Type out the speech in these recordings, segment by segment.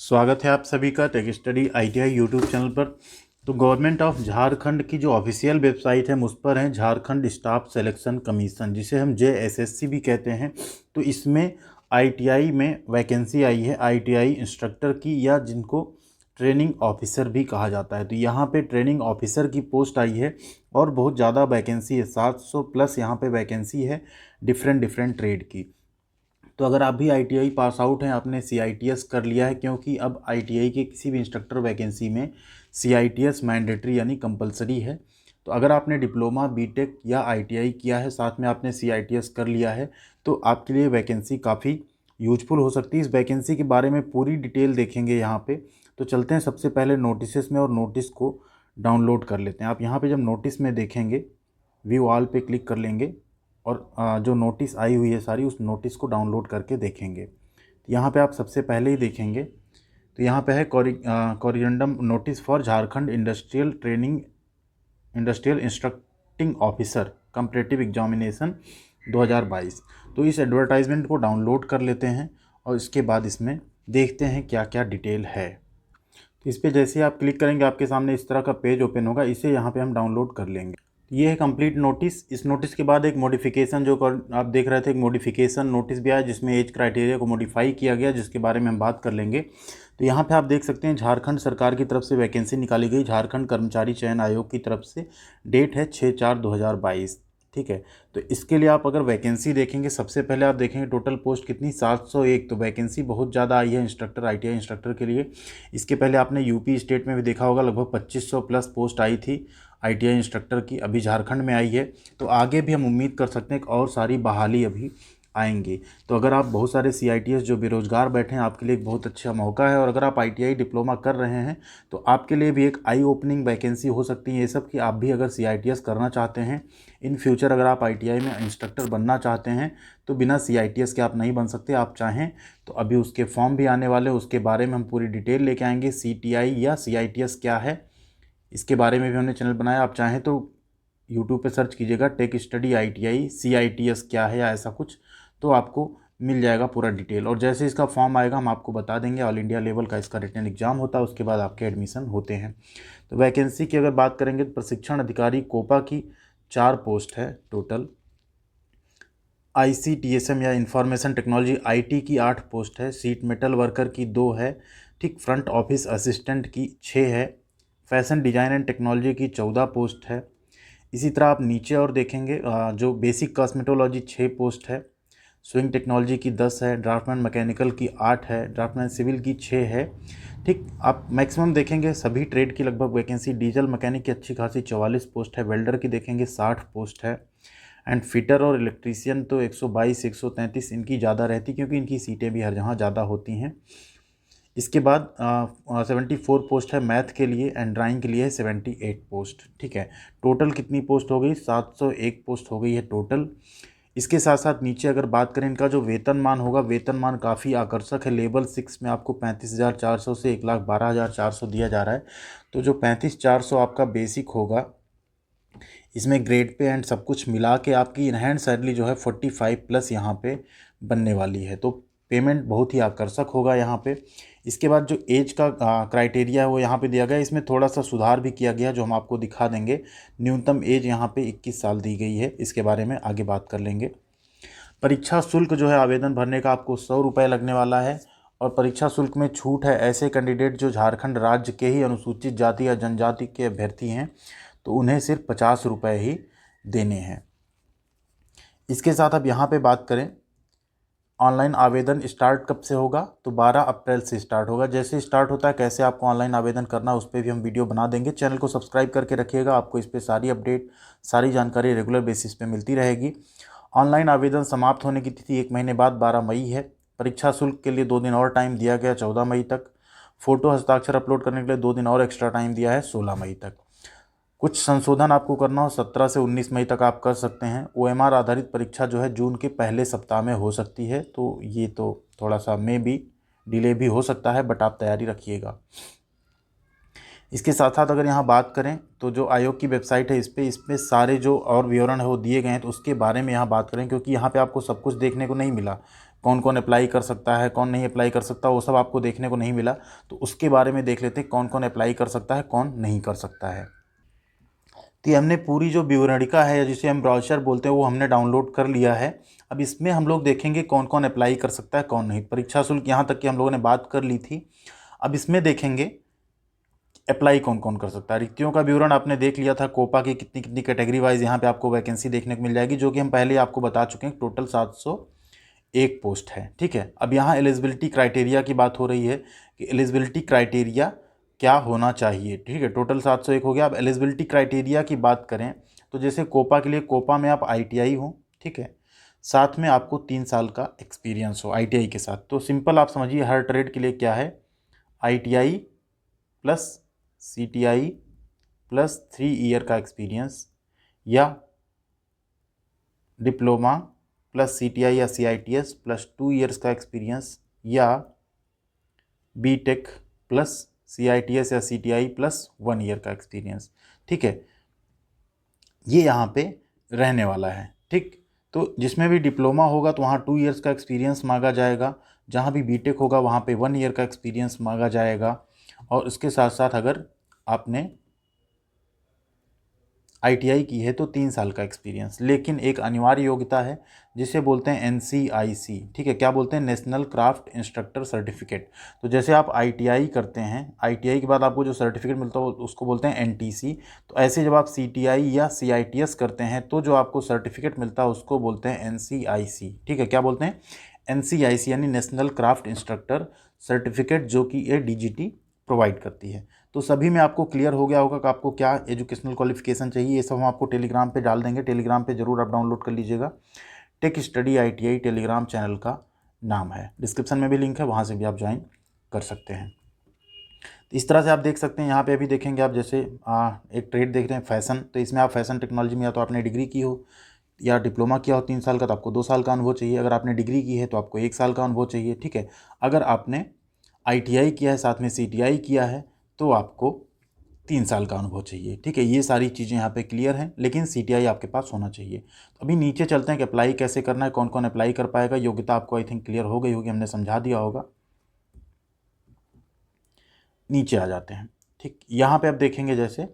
स्वागत है आप सभी का tech study ITI YouTube channel पर। तो गवर्नमेंट ऑफ झारखंड की जो ऑफिशियल वेबसाइट है उस पर है झारखंड स्टाफ सिलेक्शन कमीशन, जिसे हम जेएसएससी भी कहते हैं। तो इसमें आईटीआई में वैकेंसी आई है आईटीआई इंस्ट्रक्टर की, या जिनको ट्रेनिंग ऑफिसर भी कहा जाता है। तो यहाँ पे ट्रेनिंग ऑफिसर की पोस्ट आई है और बहुत ज़्यादा वैकेंसी है, 700 प्लस यहाँ पे वैकेंसी है डिफरेंट डिफरेंट ट्रेड की। तो अगर आप भी आईटीआई पास आउट हैं, आपने सीआईटीएस कर लिया है, क्योंकि अब आईटीआई के किसी भी इंस्ट्रक्टर वैकेंसी में सीआईटीएस मैंडेटरी यानी कंपलसरी है। तो अगर आपने डिप्लोमा बीटेक या आईटीआई किया है, साथ में आपने सीआईटीएस कर लिया है, तो आपके लिए वैकेंसी काफ़ी यूजफुल हो सकती है। इस वैकेंसी के बारे में पूरी डिटेल देखेंगे यहाँ पे। तो चलते हैं सबसे पहले नोटिस में और नोटिस को डाउनलोड कर लेते हैं। आप यहाँ पे जब नोटिस में देखेंगे, व्यू ऑल पे क्लिक कर लेंगे और जो नोटिस आई हुई है सारी, उस नोटिस को डाउनलोड करके देखेंगे। तो यहाँ पे आप सबसे पहले ही देखेंगे तो यहाँ पे है corrigendum notice for Jharkhand industrial instructing officer comparative examination 2022। तो इस एडवर्टाइजमेंट को डाउनलोड कर लेते हैं और इसके बाद इसमें देखते हैं क्या क्या डिटेल है। तो इस पर जैसे आप क्लिक करेंगे आपके सामने इस तरह का पेज ओपन होगा, इसे यहाँ पे हम डाउनलोड कर लेंगे। ये है कंप्लीट नोटिस। इस नोटिस के बाद एक मॉडिफिकेशन जो आप देख रहे थे, एक मॉडिफिकेशन नोटिस भी आया जिसमें एज क्राइटेरिया को मॉडिफाई किया गया, जिसके बारे में हम बात कर लेंगे। तो यहाँ पे आप देख सकते हैं झारखंड सरकार की तरफ से वैकेंसी निकाली गई, झारखंड कर्मचारी चयन आयोग की तरफ से। डेट है 6/4/2022। ठीक है। तो इसके लिए आप अगर वैकेंसी देखेंगे, सबसे पहले आप देखेंगे टोटल पोस्ट कितनी, 701। तो वैकेंसी बहुत ज़्यादा आई है इंस्ट्रक्टर, आईटीआई इंस्ट्रक्टर के लिए। इसके पहले आपने यूपी स्टेट में भी देखा होगा, लगभग 2500 प्लस पोस्ट आई थी आईटीआई इंस्ट्रक्टर की, अभी झारखंड में आई है। तो आगे भी हम उम्मीद कर सकते हैं कि और सारी बहाली अभी आएंगी। तो अगर आप बहुत सारे सीआईटीएस जो बेरोजगार बैठे हैं, आपके लिए एक बहुत अच्छा मौका है। और अगर आप आईटीआई डिप्लोमा कर रहे हैं तो आपके लिए भी एक आई ओपनिंग वैकेंसी हो सकती है ये सब, कि आप भी अगर सीआईटीएस करना चाहते हैं इन फ्यूचर, अगर आप आईटीआई में इंस्ट्रक्टर बनना चाहते हैं तो बिना सीआईटीएस के आप नहीं बन सकते। आप चाहें तो अभी उसके फॉर्म भी आने वाले, उसके बारे में हम पूरी डिटेल लेके आएंगे। सीटीआई या सीआईटीएस क्या है, इसके बारे में भी हमने चैनल बनाया। आप चाहें तो यूट्यूब पे सर्च कीजिएगा टेक स्टडी आईटीआई सीआईटीएस क्या है या ऐसा कुछ, तो आपको मिल जाएगा पूरा डिटेल। और जैसे इसका फॉर्म आएगा हम आपको बता देंगे। ऑल इंडिया लेवल का इसका रिटन एग्जाम होता है, उसके बाद आपके एडमिशन होते हैं। तो वैकेंसी की अगर बात करेंगे तो प्रशिक्षण अधिकारी कोपा की 4 पोस्ट है टोटल। आईसीटीएसएम या इंफॉर्मेशन टेक्नोलॉजी आईटी की 8 पोस्ट है। सीट मेटल वर्कर की 2 है। ठीक। फ्रंट ऑफिस असिस्टेंट की 6 है। फैशन डिज़ाइन एंड टेक्नोलॉजी की 14 पोस्ट है। इसी तरह आप नीचे और देखेंगे जो बेसिक कॉस्मेटोलॉजी 6 पोस्ट है। स्विंग टेक्नोलॉजी की 10 है। ड्राफ्टमैन मैकेनिकल की 8 है। ड्राफ्टमैन सिविल की 6 है। ठीक। आप मैक्सिमम देखेंगे सभी ट्रेड की लगभग वैकेंसी। डीजल मैकेनिक की अच्छी खासी 44 पोस्ट है। वेल्डर की देखेंगे 60 पोस्ट है। एंड फिटर और इलेक्ट्रीशियन तो 122 133 इनकी ज़्यादा रहती, क्योंकि इनकी सीटें भी हर जहाँ ज़्यादा होती हैं। इसके बाद 74 पोस्ट है मैथ के लिए, एंड ड्राइंग के लिए है 78 पोस्ट। ठीक है। टोटल कितनी पोस्ट हो गई, 701 पोस्ट हो गई है टोटल। इसके साथ साथ नीचे अगर बात करें इनका जो वेतनमान होगा, वेतनमान काफ़ी आकर्षक है। लेवल 6 में आपको 35,400 से 1,12,400 दिया जा रहा है। तो जो 35,400 आपका बेसिक होगा, इसमें ग्रेड पे एंड सब कुछ मिला के आपकी इन हैंड सैलरी जो है 45 प्लस यहाँ पे बनने वाली है। तो पेमेंट बहुत ही आकर्षक होगा यहाँ पे। इसके बाद जो एज का क्राइटेरिया है वो यहाँ पे दिया गया है। इसमें थोड़ा सा सुधार भी किया गया जो हम आपको दिखा देंगे। न्यूनतम एज यहाँ पे 21 साल दी गई है। इसके बारे में आगे बात कर लेंगे। परीक्षा शुल्क जो है आवेदन भरने का आपको 100 रुपये लगने वाला है। और परीक्षा शुल्क में छूट है ऐसे कैंडिडेट जो झारखंड राज्य के ही अनुसूचित जाति या जनजाति के अभ्यर्थी हैं, तो उन्हें सिर्फ 50 रुपये ही देने हैं। इसके साथ अब यहाँ पे बात करें ऑनलाइन आवेदन स्टार्ट कब से होगा, तो 12 अप्रैल से स्टार्ट होगा। जैसे स्टार्ट होता है, कैसे आपको ऑनलाइन आवेदन करना उस पर भी हम वीडियो बना देंगे। चैनल को सब्सक्राइब करके रखिएगा, आपको इस पर सारी अपडेट, सारी जानकारी रेगुलर बेसिस पे मिलती रहेगी। ऑनलाइन आवेदन समाप्त होने की तिथि 1 महीने बाद 12 मई है। परीक्षा शुल्क के लिए 2 दिन और टाइम दिया गया 14 मई तक। फ़ोटो हस्ताक्षर अपलोड करने के लिए 2 दिन और एक्स्ट्रा टाइम दिया है 16 मई तक। कुछ संशोधन आपको करना हो 17 से 19 मई तक आप कर सकते हैं। ओएमआर आधारित परीक्षा जो है जून के पहले सप्ताह में हो सकती है, तो ये तो थोड़ा सा में भी डिले भी हो सकता है, बट आप तैयारी रखिएगा। इसके साथ साथ अगर यहाँ बात करें तो जो आयोग की वेबसाइट है, इस पे सारे जो और विवरण है वो दिए गए हैं। तो उसके बारे में यहाँ बात करें, क्योंकि यहाँ पे आपको सब कुछ देखने को नहीं मिला। कौन कौन अप्लाई कर सकता है, कौन नहीं अप्लाई कर सकता, वो सब आपको देखने को नहीं मिला। तो उसके बारे में देख लेते हैं कौन कौन अप्लाई कर सकता है, कौन नहीं कर सकता है। तो ये हमने पूरी जो विवरणिका है, या जिसे हम ब्राउचर बोलते हैं, वो हमने डाउनलोड कर लिया है। अब इसमें हम लोग देखेंगे कौन कौन अप्लाई कर सकता है, कौन नहीं। परीक्षा शुल्क यहाँ तक की हम लोगों ने बात कर ली थी। अब इसमें देखेंगे अप्लाई कौन कौन कर सकता है। रिक्तियों का विवरण आपने देख लिया था, कोपा की कितनी कितनी कैटेगरी वाइज यहाँ पे आपको वैकेंसी देखने को मिल जाएगी, जो कि हम पहले आपको बता चुके हैं। टोटल 701 पोस्ट है, ठीक है। अब यहाँ एलिजिबिलिटी क्राइटेरिया की बात हो रही है कि एलिजिबिलिटी क्राइटेरिया क्या होना चाहिए, ठीक है। टोटल 701 हो गया। अब एलिजिबिलिटी क्राइटेरिया की बात करें तो जैसे कोपा के लिए, कोपा में आप ITI हो, ठीक है, साथ में आपको 3 साल का एक्सपीरियंस हो ITI के साथ। तो सिंपल आप समझिए हर ट्रेड के लिए क्या है, ITI plus CTI plus 3 year का एक्सपीरियंस, या डिप्लोमा प्लस CTI या CITS प्लस 2 ईयर्स का एक्सपीरियंस, या BTech प्लस CITS या CTI प्लस 1 ईयर का एक्सपीरियंस, ठीक है। ये यहाँ पे रहने वाला है, ठीक। तो जिसमें भी डिप्लोमा होगा तो वहाँ 2 ईयर्स का एक्सपीरियंस मांगा जाएगा, जहाँ भी BTech होगा वहाँ पे 1 ईयर का एक्सपीरियंस मांगा जाएगा। और उसके साथ साथ अगर आपने ITI की है तो 3 साल का एक्सपीरियंस। लेकिन एक अनिवार्य योग्यता है जिसे बोलते हैं NCIC, ठीक है। क्या बोलते हैं, नेशनल क्राफ्ट इंस्ट्रक्टर सर्टिफिकेट। तो जैसे आप ITI करते हैं, ITI के बाद आपको जो सर्टिफिकेट मिलता है उसको बोलते हैं NTC। तो ऐसे जब आप CTI या CITS करते हैं तो जो आपको सर्टिफिकेट मिलता है उसको बोलते हैं NCIC, ठीक है। क्या बोलते हैं, NCIC यानी नेशनल क्राफ्ट इंस्ट्रक्टर सर्टिफिकेट, जो कि ये DGT प्रोवाइड करती है। तो सभी में आपको क्लियर हो गया होगा कि आपको क्या एजुकेशनल क्वालिफिकेशन चाहिए। ये सब हम आपको टेलीग्राम पे डाल देंगे, टेलीग्राम पे जरूर आप डाउनलोड कर लीजिएगा। Tech study ITI Telegram channel का नाम है, डिस्क्रिप्शन में भी लिंक है, वहाँ से भी आप ज्वाइन कर सकते हैं। तो इस तरह से आप देख सकते हैं। यहाँ पे अभी देखेंगे आप, जैसे एक ट्रेड देख रहे हैं फैशन, तो इसमें आप फैशन टेक्नोलॉजी में या तो आपने डिग्री की हो या डिप्लोमा किया हो 3 साल का, तो आपको 2 साल का अनुभव चाहिए। अगर आपने डिग्री की है तो आपको 1 साल का अनुभव चाहिए, ठीक है। अगर आपने ITI किया है साथ में CTI किया है तो आपको 3 साल का अनुभव चाहिए, ठीक है। ये सारी चीज़ें यहाँ पे क्लियर हैं, लेकिन CTI आपके पास होना चाहिए। तो अभी नीचे चलते हैं कि अप्लाई कैसे करना है, कौन कौन अप्लाई कर पाएगा। योग्यता आपको आई थिंक क्लियर हो गई होगी, हमने समझा दिया होगा। नीचे आ जाते हैं, ठीक। यहाँ पे आप देखेंगे जैसे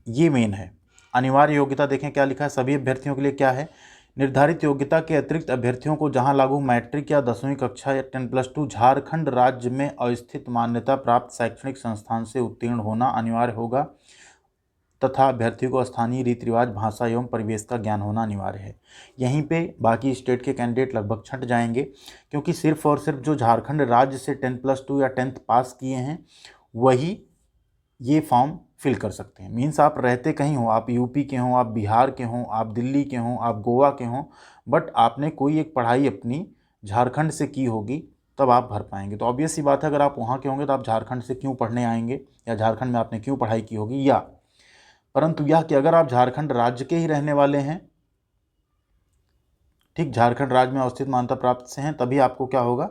ये मेन है अनिवार्य योग्यता। देखें क्या लिखा है, सभी अभ्यर्थियों के लिए क्या है, निर्धारित योग्यता के अतिरिक्त अभ्यर्थियों को जहां लागू मैट्रिक या 10वीं कक्षा या 10+2 झारखंड राज्य में अवस्थित मान्यता प्राप्त शैक्षणिक संस्थान से उत्तीर्ण होना अनिवार्य होगा, तथा अभ्यर्थियों को स्थानीय रीति रिवाज, भाषा एवं परिवेश का ज्ञान होना अनिवार्य है। यहीं पे बाकी स्टेट के कैंडिडेट लगभग छंट जाएंगे, क्योंकि सिर्फ और सिर्फ जो झारखंड राज्य से 10+2 या 10th पास किए हैं वही ये फॉर्म फिल कर सकते हैं। मीन्स आप रहते कहीं हो, आप यूपी के हों, आप बिहार के हों, आप दिल्ली के हों, आप गोवा के हों, बट आपने कोई एक पढ़ाई अपनी झारखंड से की होगी, तब आप भर पाएंगे। तो ऑब्वियस सी बात है, अगर आप वहाँ के होंगे तो आप झारखंड से क्यों पढ़ने आएंगे, या झारखंड में आपने क्यों पढ़ाई की होगी। या परंतु यह कि अगर आप झारखंड राज्य के ही रहने वाले हैं, ठीक, झारखंड राज्य में अवस्थित मान्यता प्राप्त से हैं, तभी आपको क्या होगा,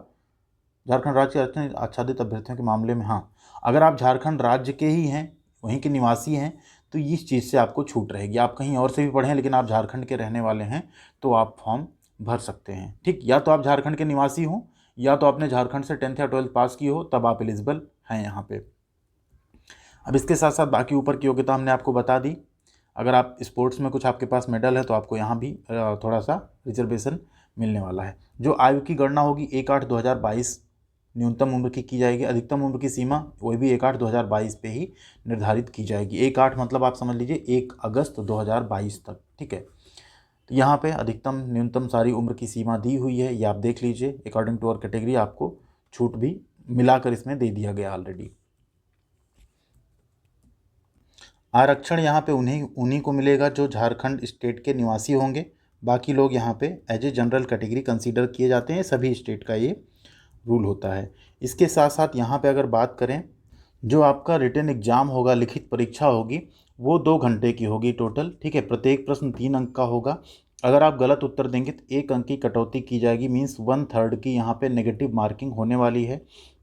झारखंड राज्य के आच्छादित अभ्यर्थियों के मामले में, हाँ, अगर आप झारखंड राज्य के ही हैं, वहीं के निवासी हैं, तो इस चीज़ से आपको छूट रहेगी। आप कहीं और से भी पढ़ें लेकिन आप झारखंड के रहने वाले हैं तो आप फॉर्म भर सकते हैं, ठीक। या तो आप झारखंड के निवासी हों, या तो आपने झारखंड से 10th या 12th पास की हो, तब आप एलिजिबल हैं यहाँ पे। अब इसके साथ साथ बाकी ऊपर की योग्यता हमने आपको बता दी। अगर आप स्पोर्ट्स में कुछ आपके पास मेडल है तो आपको यहाँ भी थोड़ा सा रिजर्वेशन मिलने वाला है। जो आयु की गणना होगी 1/8/2022 न्यूनतम उम्र की जाएगी, अधिकतम उम्र की सीमा वही भी 1/8/2022 पे ही निर्धारित की जाएगी। 1/8 मतलब आप समझ लीजिए 1 अगस्त 2022 तक, ठीक है। तो यहाँ पे अधिकतम न्यूनतम सारी उम्र की सीमा दी हुई है, ये आप देख लीजिए। अकॉर्डिंग टू और कैटेगरी आपको छूट भी मिलाकर इसमें दे दिया गया ऑलरेडी। आरक्षण यहाँ पे उन्हीं को मिलेगा जो झारखंड स्टेट के निवासी होंगे। बाकी लोग यहाँ पे as a general category consider किए जाते हैं, सभी स्टेट का ये रूल होता है। इसके साथ साथ यहाँ पे अगर बात करें, जो आपका रिटन एग्जाम होगा, लिखित परीक्षा होगी, वो 2 घंटे की होगी टोटल, ठीक है। प्रत्येक प्रश्न 3 अंक का होगा। अगर आप गलत उत्तर देंगे तो 1 अंक की कटौती की जाएगी, मीन्स 1/3 की यहाँ पे नेगेटिव मार्किंग होने वाली है।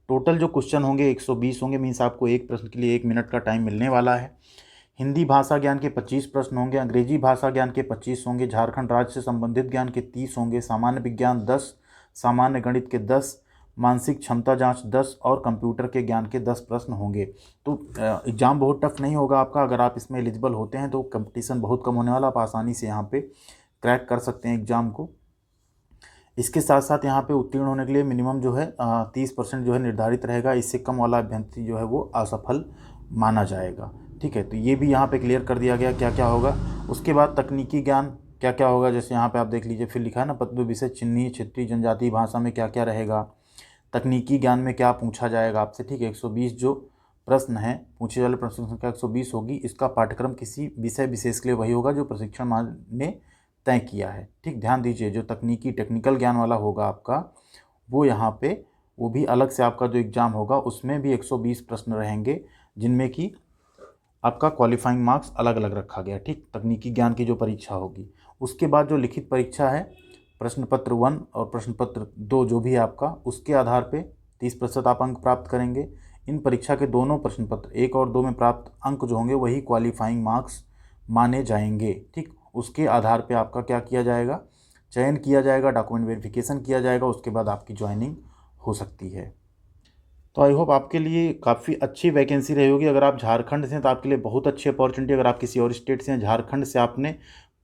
टोटल जो क्वेश्चन होंगे 120 होंगे, मीन्स आपको एक प्रश्न के लिए 1 मिनट का टाइम मिलने वाला है। हिंदी भाषा ज्ञान के 25 प्रश्न होंगे, अंग्रेजी भाषा ज्ञान के 25 होंगे, झारखंड राज्य से संबंधित ज्ञान के 30 होंगे, सामान्य विज्ञान 10, सामान्य गणित के 10, मानसिक क्षमता जांच 10 और कंप्यूटर के ज्ञान के 10 प्रश्न होंगे। तो एग्ज़ाम बहुत टफ नहीं होगा आपका। अगर आप इसमें एलिजिबल होते हैं तो कंपटीशन बहुत कम होने वाला, आप आसानी से यहाँ पे क्रैक कर सकते हैं एग्ज़ाम को। इसके साथ साथ यहाँ पे उत्तीर्ण होने के लिए मिनिमम जो है 30% जो है निर्धारित रहेगा। इससे कम वाला अभ्यर्थी जो है वो असफल माना जाएगा। ठीक है, तो ये भी यहाँ पे क्लियर कर दिया गया क्या क्या होगा। उसके बाद तकनीकी ज्ञान क्या क्या होगा, जैसे यहाँ पे आप देख लीजिए, फिर लिखा है ना, पद विषय चिन्ही क्षेत्रीय जनजातीय भाषा में क्या क्या रहेगा, तकनीकी ज्ञान में क्या पूछा जाएगा आपसे। ठीक है, 120 जो प्रश्न है, पूछे वाले प्रश्न संख्या 120 होगी। इसका पाठ्यक्रम किसी विषय विशेष के लिए वही होगा जो प्रशिक्षण मान ने तय किया है। ठीक, ध्यान दीजिए, जो तकनीकी टेक्निकल ज्ञान वाला होगा आपका, वो यहाँ पे वो भी अलग से आपका जो एग्ज़ाम होगा उसमें भी 120 प्रश्न रहेंगे, जिनमें कि आपका क्वालिफाइंग मार्क्स अलग अलग रखा गया। ठीक, तकनीकी ज्ञान की जो परीक्षा होगी। उसके बाद जो लिखित परीक्षा है, प्रश्न पत्र 1 और प्रश्न पत्र 2 जो भी है आपका, उसके आधार पे 30% आप अंक प्राप्त करेंगे। इन परीक्षा के दोनों प्रश्न पत्र 1 और 2 में प्राप्त अंक जो होंगे वही क्वालिफाइंग मार्क्स माने जाएंगे। ठीक, उसके आधार पे आपका क्या किया जाएगा, चयन किया जाएगा, डॉक्यूमेंट वेरिफिकेशन किया जाएगा, उसके बाद आपकी ज्वाइनिंग हो सकती है। तो आई होप आपके लिए काफ़ी अच्छी वैकेंसी रही होगी। अगर आप झारखंड से हैं तो आपके लिए बहुत अच्छी अपॉर्चुनिटी। अगर आप किसी और स्टेट से हैं, झारखंड से आपने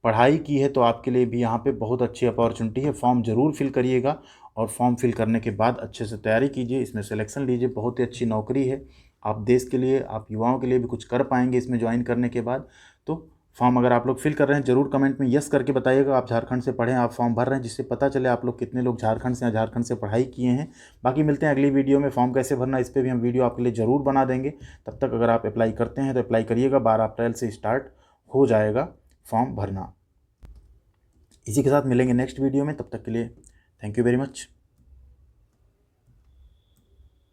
पढ़ाई की है, तो आपके लिए भी यहाँ पे बहुत अच्छी अपॉर्चुनिटी है। फॉर्म ज़रूर फिल करिएगा और फॉर्म फिल करने के बाद अच्छे से तैयारी कीजिए, इसमें सिलेक्शन लीजिए। बहुत ही अच्छी नौकरी है, आप देश के लिए, आप युवाओं के लिए भी कुछ कर पाएंगे इसमें ज्वाइन करने के बाद। तो फॉर्म अगर आप लोग फिल कर रहे हैं, ज़रूर कमेंट में यस करके बताइएगा आप झारखंड से पढ़ें, आप फॉर्म भर रहे हैं, जिससे पता चले आप लोग कितने लोग झारखंड से या झारखंड से पढ़ाई किए हैं। बाकी मिलते हैं अगली वीडियो में। फॉर्म कैसे भरना इस पर भी हम वीडियो आपके लिए ज़रूर बना देंगे। तब तक अगर आप अप्लाई करते हैं तो अप्लाई करिएगा, 12 अप्रैल से स्टार्ट हो जाएगा फॉर्म भरना। इसी के साथ मिलेंगे नेक्स्ट वीडियो में, तब तक के लिए थैंक यू वेरी मच।